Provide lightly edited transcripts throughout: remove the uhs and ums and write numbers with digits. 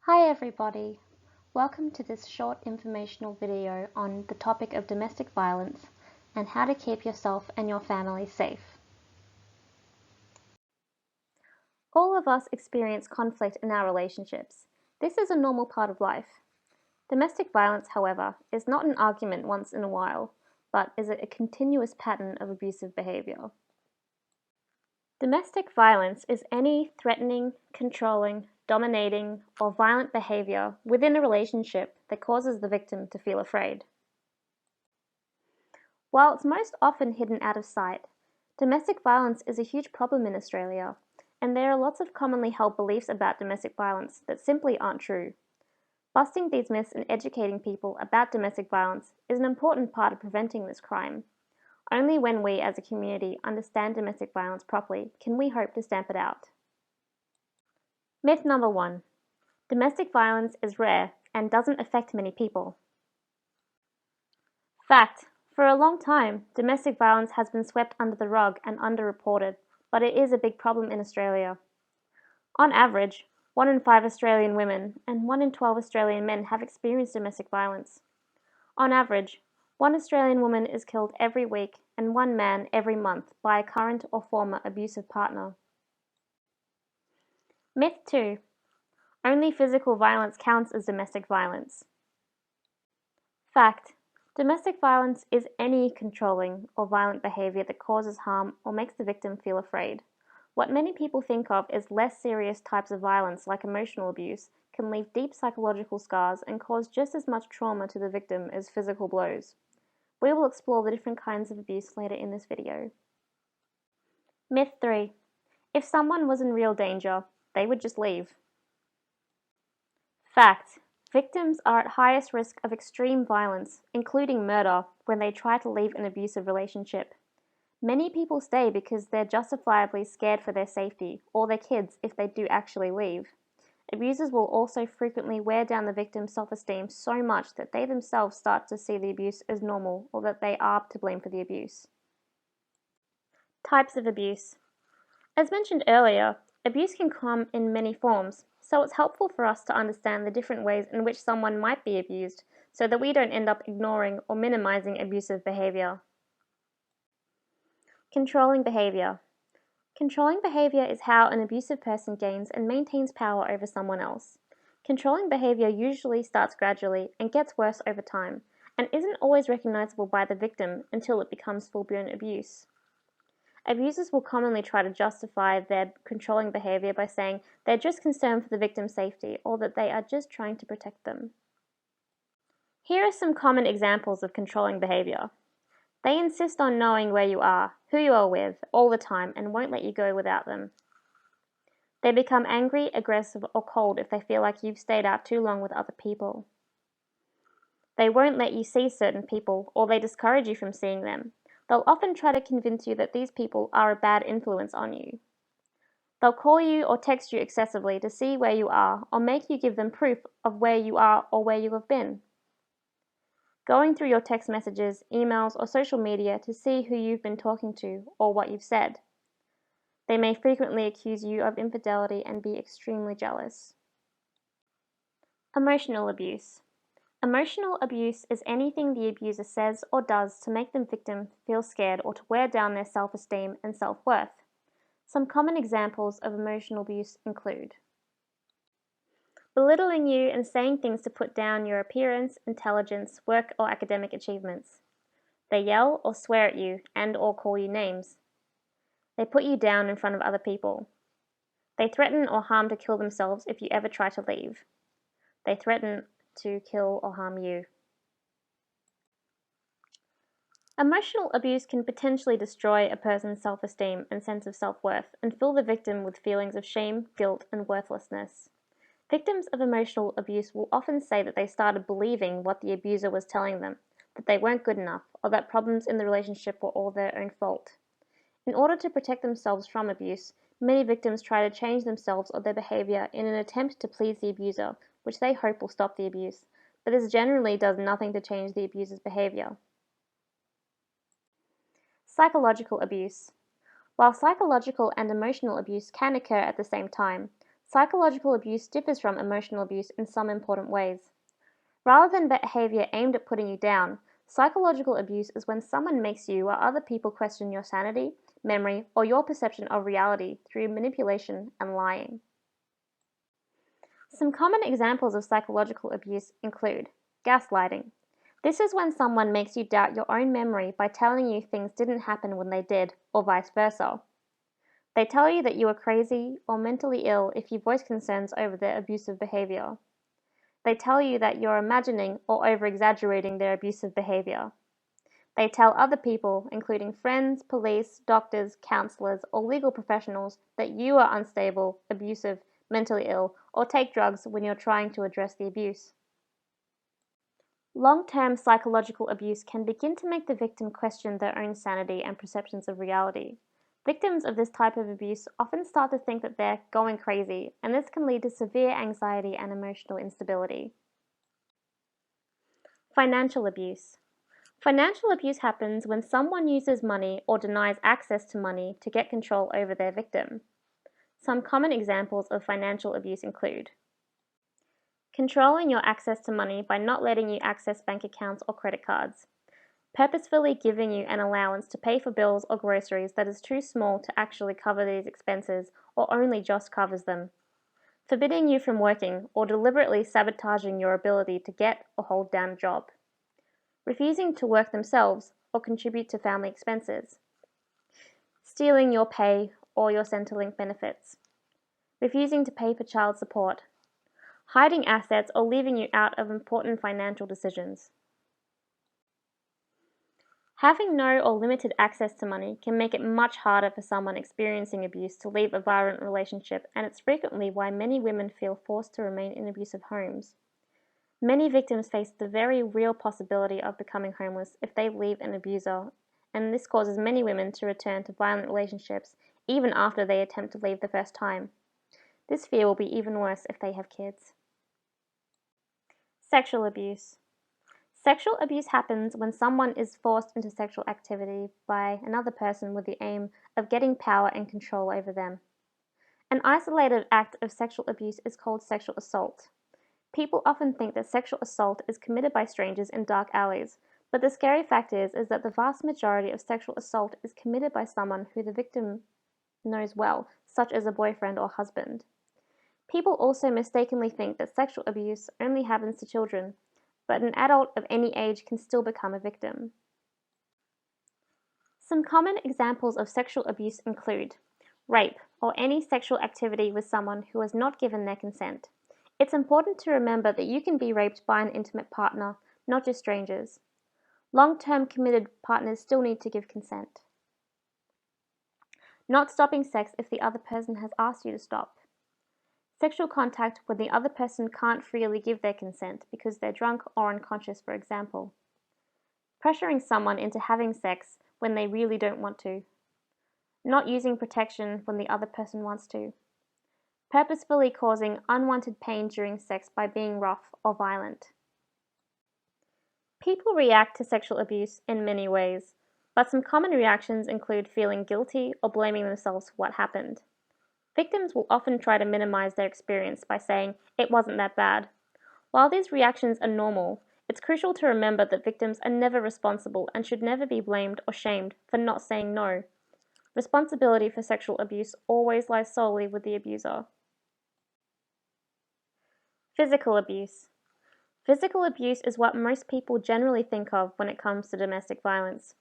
Hi everybody, welcome to this short informational video on the topic of domestic violence and how to keep yourself and your family safe. All of us experience conflict in our relationships. This is a normal part of life. Domestic violence, however, is not an argument once in a while, but is a continuous pattern of abusive behavior. Domestic violence is any threatening, controlling, dominating, or violent behavior within a relationship that causes the victim to feel afraid. While it's most often hidden out of sight, domestic violence is a huge problem in Australia, and there are lots of commonly held beliefs about domestic violence that simply aren't true. Busting these myths and educating people about domestic violence is an important part of preventing this crime. Only when we as a community understand domestic violence properly can we hope to stamp it out. Myth number 1. Domestic violence is rare and doesn't affect many people. Fact. For a long time, domestic violence has been swept under the rug and underreported, but it is a big problem in Australia. On average, 1 in 5 Australian women and 1 in 12 Australian men have experienced domestic violence. On average, 1 Australian woman is killed every week and 1 man every month by a current or former abusive partner. Myth 2. Only physical violence counts as domestic violence. Fact. Domestic violence is any controlling or violent behavior that causes harm or makes the victim feel afraid. What many people think of as less serious types of violence, like emotional abuse, can leave deep psychological scars and cause just as much trauma to the victim as physical blows. We will explore the different kinds of abuse later in this video. Myth 3. If someone was in real danger, they would just leave. Fact. Victims are at highest risk of extreme violence, including murder, when they try to leave an abusive relationship. Many people stay because they're justifiably scared for their safety, or their kids if they do actually leave. Abusers will also frequently wear down the victim's self-esteem so much that they themselves start to see the abuse as normal, or that they are to blame for the abuse. Types of abuse. As mentioned earlier, abuse can come in many forms, so it's helpful for us to understand the different ways in which someone might be abused, so that we don't end up ignoring or minimizing abusive behavior. Controlling behavior. Controlling behavior is how an abusive person gains and maintains power over someone else. Controlling behavior usually starts gradually and gets worse over time, and isn't always recognizable by the victim until it becomes full-blown abuse. Abusers will commonly try to justify their controlling behavior by saying they're just concerned for the victim's safety, or that they are just trying to protect them. Here are some common examples of controlling behavior. They insist on knowing where you are, who you are with, all the time, and won't let you go without them. They become angry, aggressive, or cold if they feel like you've stayed out too long with other people. They won't let you see certain people, or they discourage you from seeing them. They'll often try to convince you that these people are a bad influence on you. They'll call you or text you excessively to see where you are, or make you give them proof of where you are or where you have been. Going through your text messages, emails, or social media to see who you've been talking to or what you've said. They may frequently accuse you of infidelity and be extremely jealous. Emotional abuse. Emotional abuse is anything the abuser says or does to make the victim feel scared or to wear down their self-esteem and self-worth. Some common examples of emotional abuse include belittling you and saying things to put down your appearance, intelligence, work, or academic achievements. They yell or swear at you and or call you names. They put you down in front of other people. They threaten or harm to kill themselves if you ever try to leave. They threaten to kill or harm you. Emotional abuse can potentially destroy a person's self-esteem and sense of self-worth and fill the victim with feelings of shame, guilt, and worthlessness. Victims of emotional abuse will often say that they started believing what the abuser was telling them, that they weren't good enough, or that problems in the relationship were all their own fault. In order to protect themselves from abuse, many victims try to change themselves or their behavior in an attempt to please the abuser, which they hope will stop the abuse, but this generally does nothing to change the abuser's behavior. Psychological abuse. While psychological and emotional abuse can occur at the same time, Psychological abuse differs from emotional abuse in some important ways. Rather than behavior aimed at putting you down, psychological abuse is when someone makes you or other people question your sanity, memory, or your perception of reality through manipulation and lying. Some common examples of psychological abuse include gaslighting. This is when someone makes you doubt your own memory by telling you things didn't happen when they did, or vice versa. They tell you that you are crazy or mentally ill if you voice concerns over their abusive behavior. They tell you that you're imagining or over-exaggerating their abusive behavior. They tell other people, including friends, police, doctors, counselors, or legal professionals, that you are unstable, abusive, mentally ill, or take drugs when you're trying to address the abuse. Long-term psychological abuse can begin to make the victim question their own sanity and perceptions of reality. Victims of this type of abuse often start to think that they're going crazy, and this can lead to severe anxiety and emotional instability. Financial abuse. Financial abuse happens when someone uses money or denies access to money to get control over their victim. Some common examples of financial abuse include controlling your access to money by not letting you access bank accounts or credit cards, purposefully giving you an allowance to pay for bills or groceries that is too small to actually cover these expenses or only just covers them, forbidding you from working or deliberately sabotaging your ability to get or hold down a job, refusing to work themselves or contribute to family expenses, stealing your pay or your Centrelink benefits, refusing to pay for child support, hiding assets or leaving you out of important financial decisions. Having no or limited access to money can make it much harder for someone experiencing abuse to leave a violent relationship, and it's frequently why many women feel forced to remain in abusive homes. Many victims face the very real possibility of becoming homeless if they leave an abuser, and this causes many women to return to violent relationships even after they attempt to leave the first time. This fear will be even worse if they have kids. Sexual abuse. Sexual abuse happens when someone is forced into sexual activity by another person with the aim of getting power and control over them. An isolated act of sexual abuse is called sexual assault. People often think that sexual assault is committed by strangers in dark alleys, but the scary fact is that the vast majority of sexual assault is committed by someone who the victim knows well, such as a boyfriend or husband. People also mistakenly think that sexual abuse only happens to children, but an adult of any age can still become a victim. Some common examples of sexual abuse include rape, or any sexual activity with someone who has not given their consent. It's important to remember that you can be raped by an intimate partner, not just strangers. Long-term committed partners still need to give consent. Not stopping sex if the other person has asked you to stop. Sexual contact when the other person can't freely give their consent because they're drunk or unconscious, for example. Pressuring someone into having sex when they really don't want to. Not using protection when the other person wants to. Purposefully causing unwanted pain during sex by being rough or violent. People react to sexual abuse in many ways, but some common reactions include feeling guilty or blaming themselves for what happened. Victims will often try to minimize their experience by saying, "It wasn't that bad." While these reactions are normal, it's crucial to remember that victims are never responsible and should never be blamed or shamed for not saying no. Responsibility for sexual abuse always lies solely with the abuser. Physical abuse. Physical abuse is what most people generally think of when it comes to domestic violence.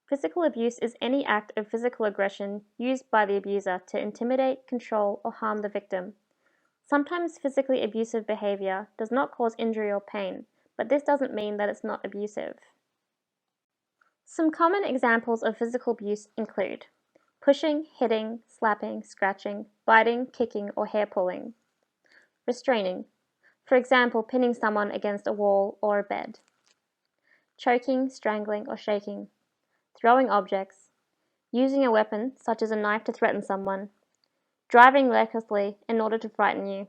Physical abuse is any act of physical aggression used by the abuser to intimidate, control, or harm the victim. Sometimes physically abusive behavior does not cause injury or pain, but this doesn't mean that it's not abusive. Some common examples of physical abuse include pushing, hitting, slapping, scratching, biting, kicking, or hair pulling. Restraining, for example, pinning someone against a wall or a bed. Choking, strangling, or shaking. Throwing objects, using a weapon such as a knife to threaten someone, driving recklessly in order to frighten you,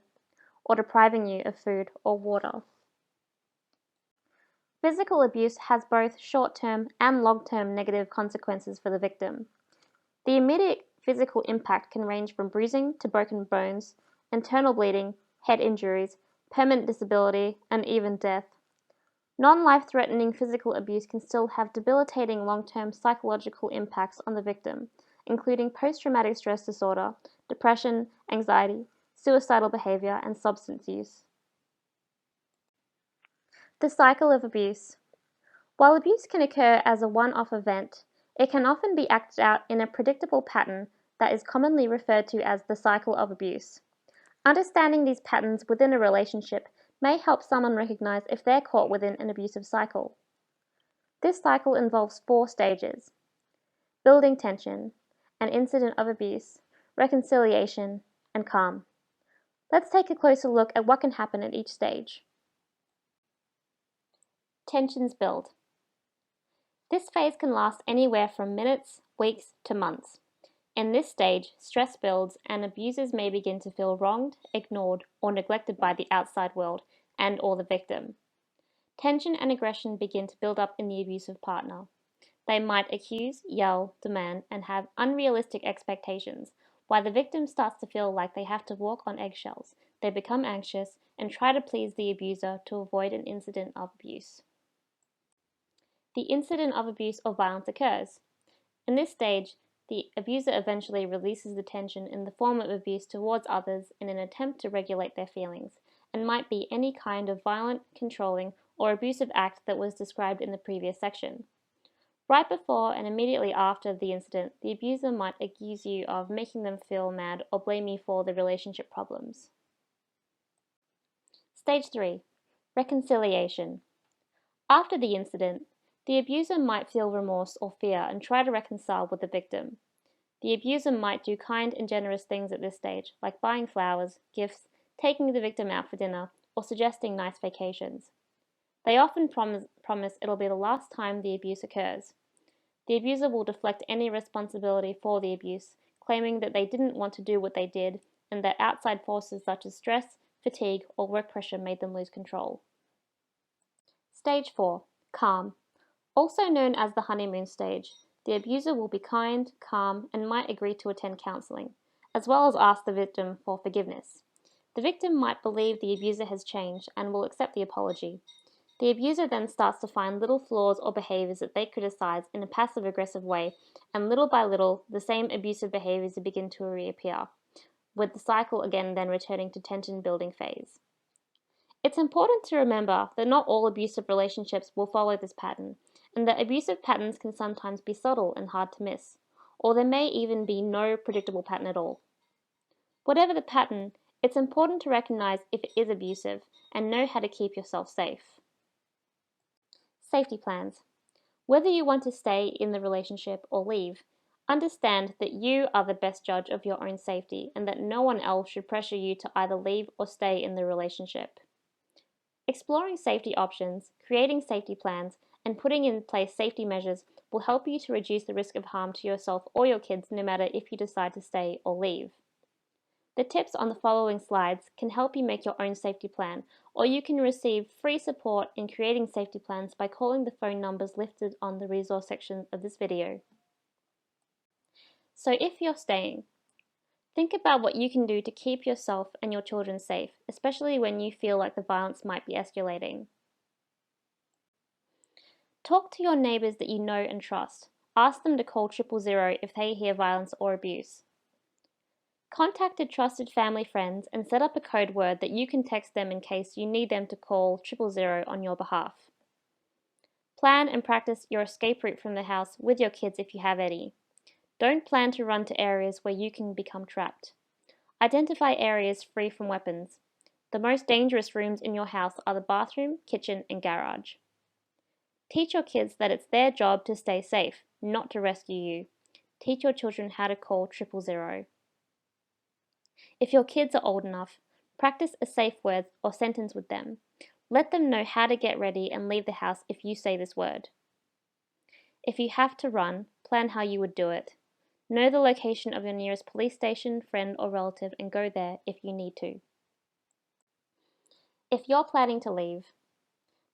or depriving you of food or water. Physical abuse has both short-term and long-term negative consequences for the victim. The immediate physical impact can range from bruising to broken bones, internal bleeding, head injuries, permanent disability, and even death. Non-life-threatening physical abuse can still have debilitating long-term psychological impacts on the victim, including post-traumatic stress disorder, depression, anxiety, suicidal behavior, and substance use. The cycle of abuse. While abuse can occur as a one-off event, it can often be acted out in a predictable pattern that is commonly referred to as the cycle of abuse. Understanding these patterns within a relationship may help someone recognize if they're caught within an abusive cycle. This cycle involves 4 stages: building tension, an incident of abuse, reconciliation, and calm. Let's take a closer look at what can happen at each stage. Tensions build. This phase can last anywhere from minutes, weeks, to months. In this stage, stress builds and abusers may begin to feel wronged, ignored, or neglected by the outside world and/or the victim. Tension and aggression begin to build up in the abusive partner. They might accuse, yell, demand, and have unrealistic expectations, while the victim starts to feel like they have to walk on eggshells. They become anxious and try to please the abuser to avoid an incident of abuse. The incident of abuse or violence occurs. In this stage, the abuser eventually releases the tension in the form of abuse towards others in an attempt to regulate their feelings, and might be any kind of violent, controlling, or abusive act that was described in the previous section. Right before and immediately after the incident, the abuser might accuse you of making them feel mad or blame you for the relationship problems. Stage 3. Reconciliation. After the incident, the abuser might feel remorse or fear and try to reconcile with the victim. The abuser might do kind and generous things at this stage, like buying flowers, gifts, taking the victim out for dinner, or suggesting nice vacations. They often promise it'll be the last time the abuse occurs. The abuser will deflect any responsibility for the abuse, claiming that they didn't want to do what they did and that outside forces such as stress, fatigue, or work pressure made them lose control. Stage 4. Calm. Also known as the honeymoon stage, the abuser will be kind, calm, and might agree to attend counselling, as well as ask the victim for forgiveness. The victim might believe the abuser has changed and will accept the apology. The abuser then starts to find little flaws or behaviors that they criticize in a passive-aggressive way, and little by little, the same abusive behaviors begin to reappear, with the cycle again then returning to tension-building phase. It's important to remember that not all abusive relationships will follow this pattern, and that abusive patterns can sometimes be subtle and hard to miss, or there may even be no predictable pattern at all. Whatever the pattern, it's important to recognize if it is abusive and know how to keep yourself safe. Safety plans. Whether you want to stay in the relationship or leave, understand that you are the best judge of your own safety and that no one else should pressure you to either leave or stay in the relationship. Exploring safety options, creating safety plans, and putting in place safety measures will help you to reduce the risk of harm to yourself or your kids no matter if you decide to stay or leave. The tips on the following slides can help you make your own safety plan, or you can receive free support in creating safety plans by calling the phone numbers listed on the resource section of this video. So if you're staying, think about what you can do to keep yourself and your children safe, especially when you feel like the violence might be escalating. Talk to your neighbors that you know and trust. Ask them to call 000 if they hear violence or abuse. Contact a trusted family friends and set up a code word that you can text them in case you need them to call 000 on your behalf. Plan and practice your escape route from the house with your kids if you have any. Don't plan to run to areas where you can become trapped. Identify areas free from weapons. The most dangerous rooms in your house are the bathroom, kitchen, and garage. Teach your kids that it's their job to stay safe, not to rescue you. Teach your children how to call 000. If your kids are old enough, practice a safe word or sentence with them. Let them know how to get ready and leave the house if you say this word. If you have to run, plan how you would do it. Know the location of your nearest police station, friend, or relative and go there if you need to. If you're planning to leave,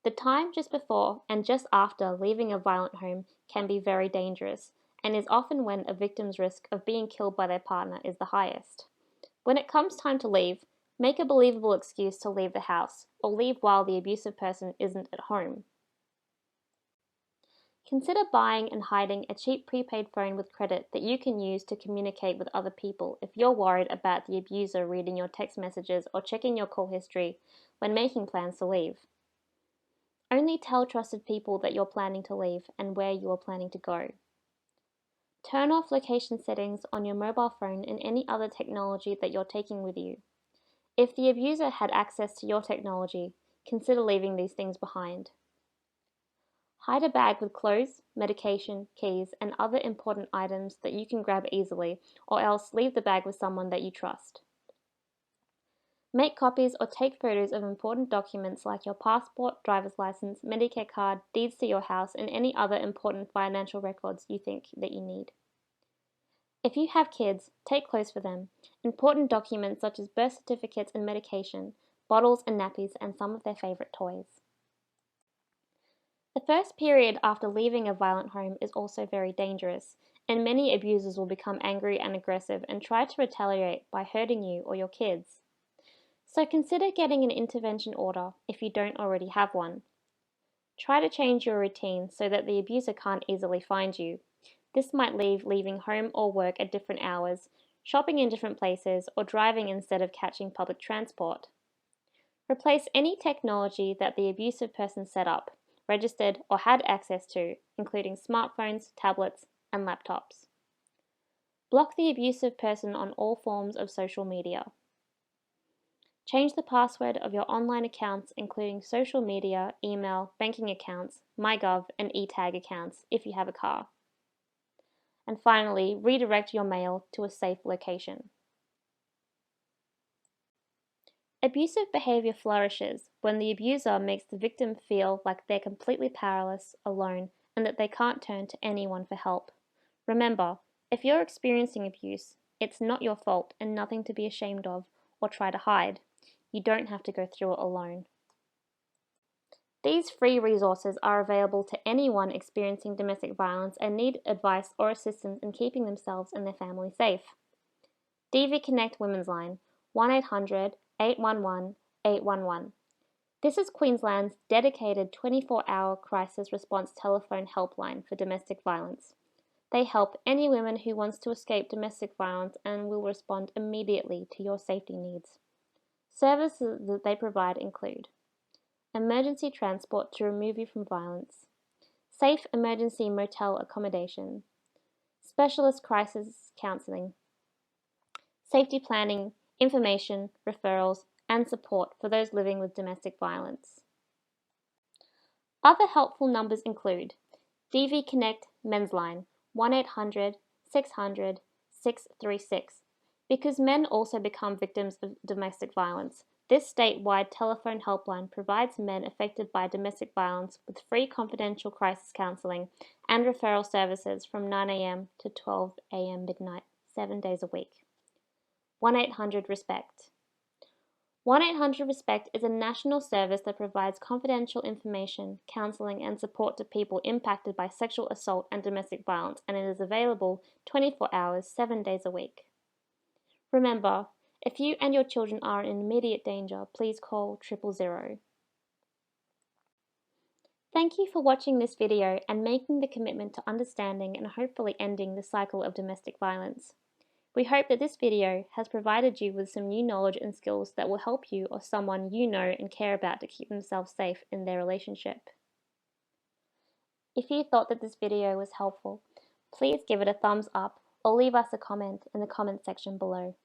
the time just before and just after leaving a violent home can be very dangerous and is often when a victim's risk of being killed by their partner is the highest. When it comes time to leave, make a believable excuse to leave the house, or leave while the abusive person isn't at home. Consider buying and hiding a cheap prepaid phone with credit that you can use to communicate with other people if you're worried about the abuser reading your text messages or checking your call history when making plans to leave. Only tell trusted people that you're planning to leave and where you are planning to go. Turn off location settings on your mobile phone and any other technology that you're taking with you. If the abuser had access to your technology, consider leaving these things behind. Hide a bag with clothes, medication, keys, and other important items that you can grab easily, or else leave the bag with someone that you trust. Make copies or take photos of important documents like your passport, driver's license, Medicare card, deeds to your house, and any other important financial records you think that you need. If you have kids, take clothes for them, important documents such as birth certificates and medication, bottles and nappies, and some of their favorite toys. The first period after leaving a violent home is also very dangerous, and many abusers will become angry and aggressive and try to retaliate by hurting you or your kids. So consider getting an intervention order if you don't already have one. Try to change your routine so that the abuser can't easily find you. This might leave leaving home or work at different hours, shopping in different places, or driving instead of catching public transport. Replace any technology that the abusive person set up, registered, or had access to, including smartphones, tablets, and laptops. Block the abusive person on all forms of social media. Change the password of your online accounts, including social media, email, banking accounts, MyGov, and eTag accounts if you have a car. And finally, redirect your mail to a safe location. Abusive behavior flourishes when the abuser makes the victim feel like they're completely powerless, alone, and that they can't turn to anyone for help. Remember, if you're experiencing abuse, it's not your fault and nothing to be ashamed of or try to hide. You don't have to go through it alone. These free resources are available to anyone experiencing domestic violence and need advice or assistance in keeping themselves and their family safe. DV Connect Women's Line, 1-800-811-811. This is Queensland's dedicated 24-hour crisis response telephone helpline for domestic violence. They help any woman who wants to escape domestic violence and will respond immediately to your safety needs. Services that they provide include emergency transport to remove you from violence, safe emergency motel accommodation, specialist crisis counselling, safety planning, information, referrals, and support for those living with domestic violence. Other helpful numbers include DV Connect Men's Line, 1-800-600-636. Because men also become victims of domestic violence, this statewide telephone helpline provides men affected by domestic violence with free confidential crisis counselling and referral services from 9 a.m. to 12 a.m. midnight, 7 days a week. 1-800-RESPECT. 1-800-RESPECT is a national service that provides confidential information, counselling, and support to people impacted by sexual assault and domestic violence, and it is available 24 hours, 7 days a week. Remember, if you and your children are in immediate danger, please call 000. Thank you for watching this video and making the commitment to understanding and hopefully ending the cycle of domestic violence. We hope that this video has provided you with some new knowledge and skills that will help you or someone you know and care about to keep themselves safe in their relationship. If you thought that this video was helpful, please give it a thumbs up or leave us a comment in the comment section below.